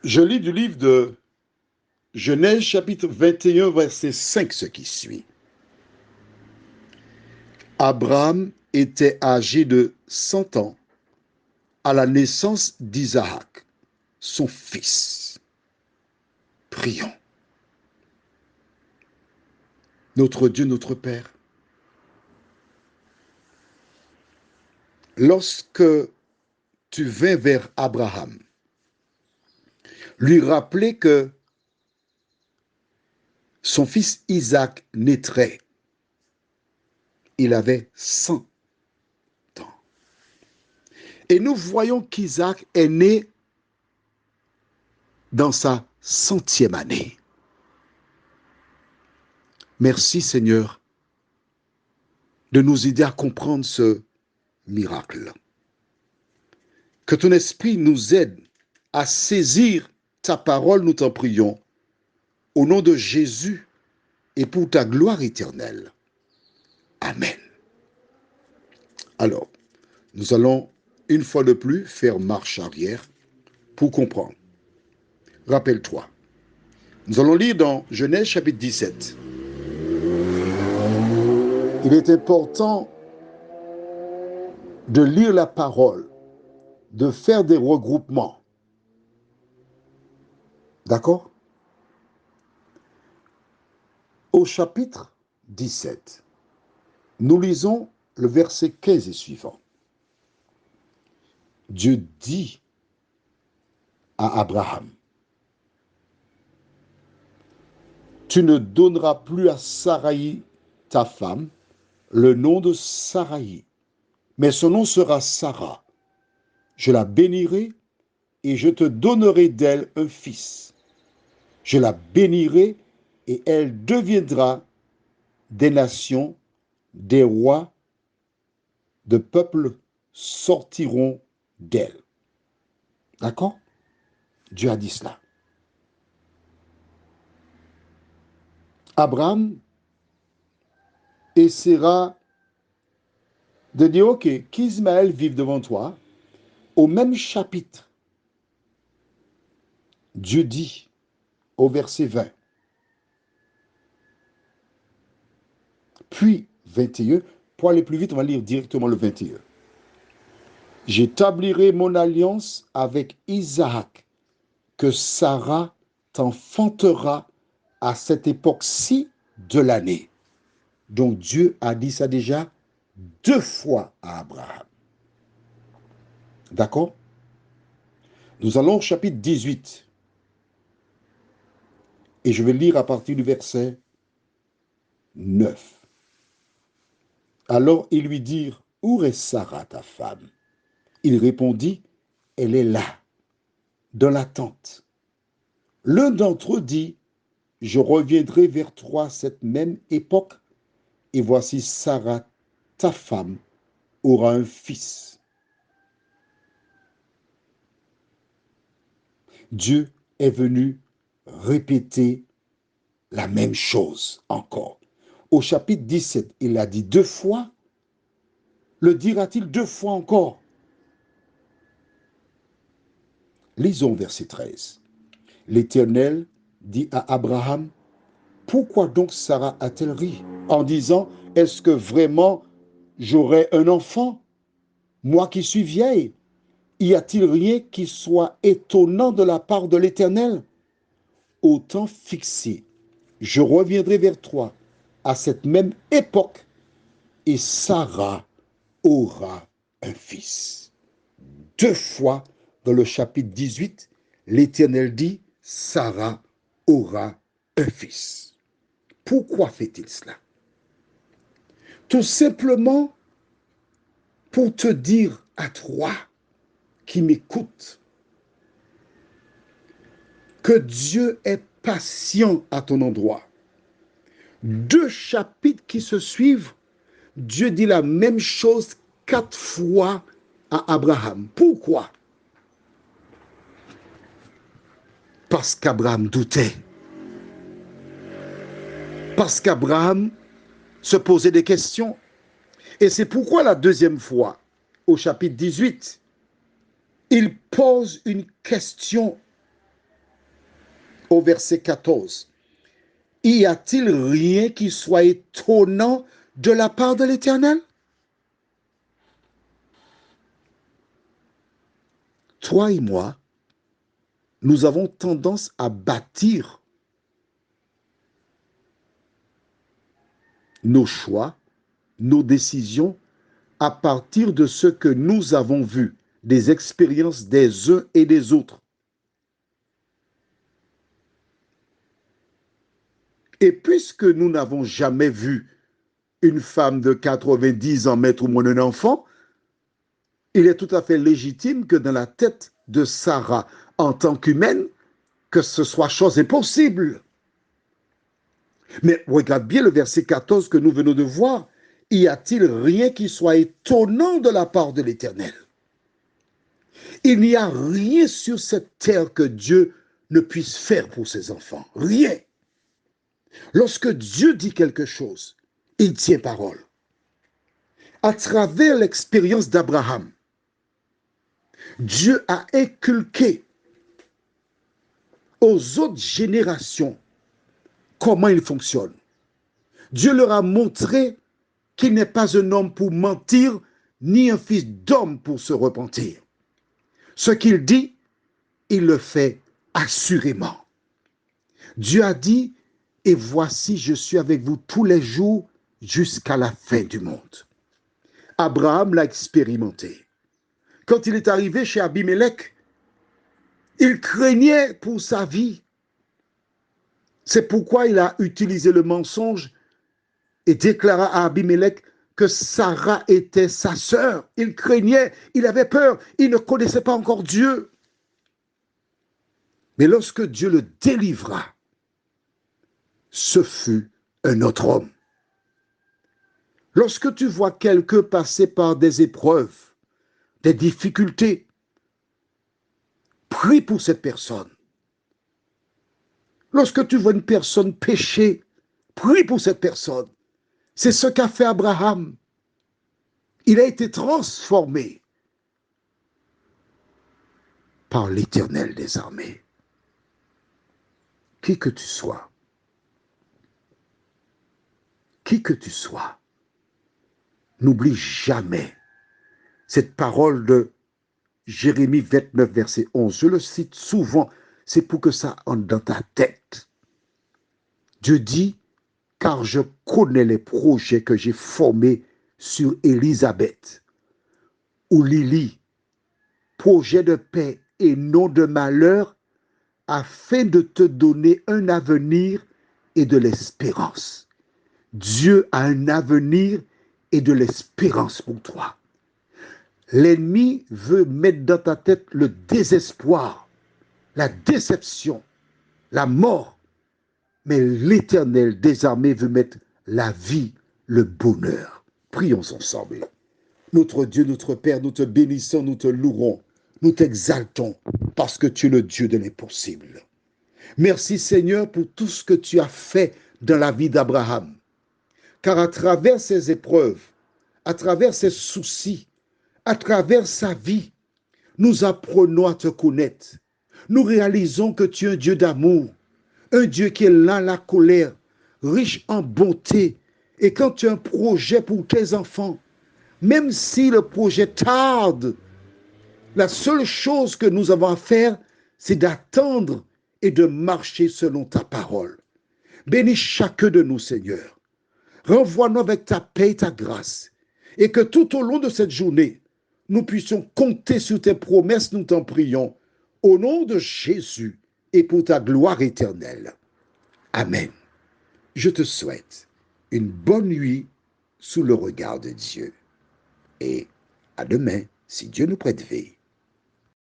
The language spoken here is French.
Je lis du livre de Genèse chapitre 21, verset 5, ce qui suit. Abraham était âgé de 100 ans à la naissance d'Isaac, son fils. Prions. Notre Dieu, notre Père, lorsque tu vins vers Abraham, lui rappeler que son fils Isaac naîtrait, il avait 100 ans. Et nous voyons qu'Isaac est né dans sa 100e année. Merci Seigneur de nous aider à comprendre ce miracle. Que ton esprit nous aide à saisir ta parole, nous t'en prions, au nom de Jésus et pour ta gloire éternelle. Amen. Alors, nous allons une fois de plus faire marche arrière pour comprendre. Rappelle-toi, nous allons lire dans Genèse chapitre 17. Il est important de lire la parole, de faire des regroupements. D'accord? Au chapitre 17, nous lisons le verset 15 et suivant. Dieu dit à Abraham, tu ne donneras plus à Saraï, ta femme, le nom de Saraï, mais son nom sera Sarah. Je la bénirai et je te donnerai d'elle un fils. Je la bénirai et elle deviendra des nations, des rois, de peuples sortiront d'elle. D'accord? Dieu a dit cela. Abraham essaiera de dire, ok, qu'Ismaël vive devant toi. Au même chapitre, Dieu dit au verset 20, puis 21, pour aller plus vite, on va lire directement le 21. J'établirai mon alliance avec Isaac, que Sarah t'enfantera à cette époque-ci de l'année. Donc Dieu a dit ça déjà 2 fois à Abraham. D'accord? Nous allons au chapitre 18. Et je vais lire à partir du verset 9. Alors ils lui dirent, où est Sarah ta femme? Il répondit, elle est là, dans la tente. L'un d'entre eux dit, je reviendrai vers toi cette même époque, et voici Sarah, ta femme, aura un fils. Dieu est venu répéter la même chose encore. Au chapitre 17, il l'a dit 2 fois. Le dira-t-il 2 fois encore? Lisons verset 13. L'Éternel dit à Abraham, pourquoi donc Sarah a-t-elle ri en disant, est-ce que vraiment j'aurai un enfant, moi qui suis vieille? Y a-t-il rien qui soit étonnant de la part de l'Éternel? Au temps fixé, je reviendrai vers toi à cette même époque et Sarah aura un fils. 2 fois dans le chapitre 18, l'Éternel dit, Sarah aura un fils. Pourquoi fait-il cela? Tout simplement pour te dire à toi qui m'écoutes que Dieu est patient à ton endroit. 2 chapitres qui se suivent, Dieu dit la même chose 4 fois à Abraham. Pourquoi? Parce qu'Abraham doutait. Parce qu'Abraham se posait des questions. Et c'est pourquoi la 2e fois, au chapitre 18, il pose une question au verset 14. Y a-t-il rien qui soit étonnant de la part de l'Éternel? Toi et moi, nous avons tendance à bâtir nos choix, nos décisions à partir de ce que nous avons vu, des expériences des uns et des autres. Et puisque nous n'avons jamais vu une femme de 90 ans mettre au monde un enfant, il est tout à fait légitime que dans la tête de Sarah, en tant qu'humaine, que ce soit chose impossible. Mais regarde bien le verset 14 que nous venons de voir. Y a-t-il rien qui soit étonnant de la part de l'Éternel? Il n'y a rien sur cette terre que Dieu ne puisse faire pour ses enfants. Rien. Lorsque Dieu dit quelque chose, il tient parole. À travers l'expérience d'Abraham, Dieu a inculqué aux autres générations comment il fonctionne. Dieu leur a montré qu'il n'est pas un homme pour mentir, ni un fils d'homme pour se repentir. Ce qu'il dit, il le fait assurément. Dieu a dit, et voici, je suis avec vous tous les jours jusqu'à la fin du monde. Abraham l'a expérimenté. Quand il est arrivé chez Abimelech, il craignait pour sa vie. C'est pourquoi il a utilisé le mensonge et déclara à Abimelech que Sarah était sa sœur. Il craignait, il avait peur, il ne connaissait pas encore Dieu. Mais lorsque Dieu le délivra, ce fut un autre homme. Lorsque tu vois quelqu'un passer par des épreuves, des difficultés, prie pour cette personne. Lorsque tu vois une personne pécher, prie pour cette personne. C'est ce qu'a fait Abraham. Il a été transformé par l'Éternel des armées. Qui que tu sois, n'oublie jamais cette parole de Jérémie 29, verset 11. Je le cite souvent, c'est pour que ça entre dans ta tête. Dieu dit, car je connais les projets que j'ai formés sur Élisabeth ou Lily, projet de paix et non de malheur, afin de te donner un avenir et de l'espérance. Dieu a un avenir et de l'espérance pour toi. L'ennemi veut mettre dans ta tête le désespoir, la déception, la mort. Mais l'Éternel des armées veut mettre la vie, le bonheur. Prions ensemble. Notre Dieu, notre Père, nous te bénissons, nous te louerons, nous t'exaltons parce que tu es le Dieu de l'impossible. Merci Seigneur pour tout ce que tu as fait dans la vie d'Abraham. Car à travers ces épreuves, à travers ses soucis, à travers sa vie, nous apprenons à te connaître. Nous réalisons que tu es un Dieu d'amour, un Dieu qui est lent à la colère, riche en bonté. Et quand tu as un projet pour tes enfants, même si le projet tarde, la seule chose que nous avons à faire, c'est d'attendre et de marcher selon ta parole. Bénis chacun de nous, Seigneur. Renvoie-nous avec ta paix et ta grâce. Et que tout au long de cette journée, nous puissions compter sur tes promesses, nous t'en prions. Au nom de Jésus et pour ta gloire éternelle. Amen. Je te souhaite une bonne nuit sous le regard de Dieu. Et à demain, si Dieu nous prête vie.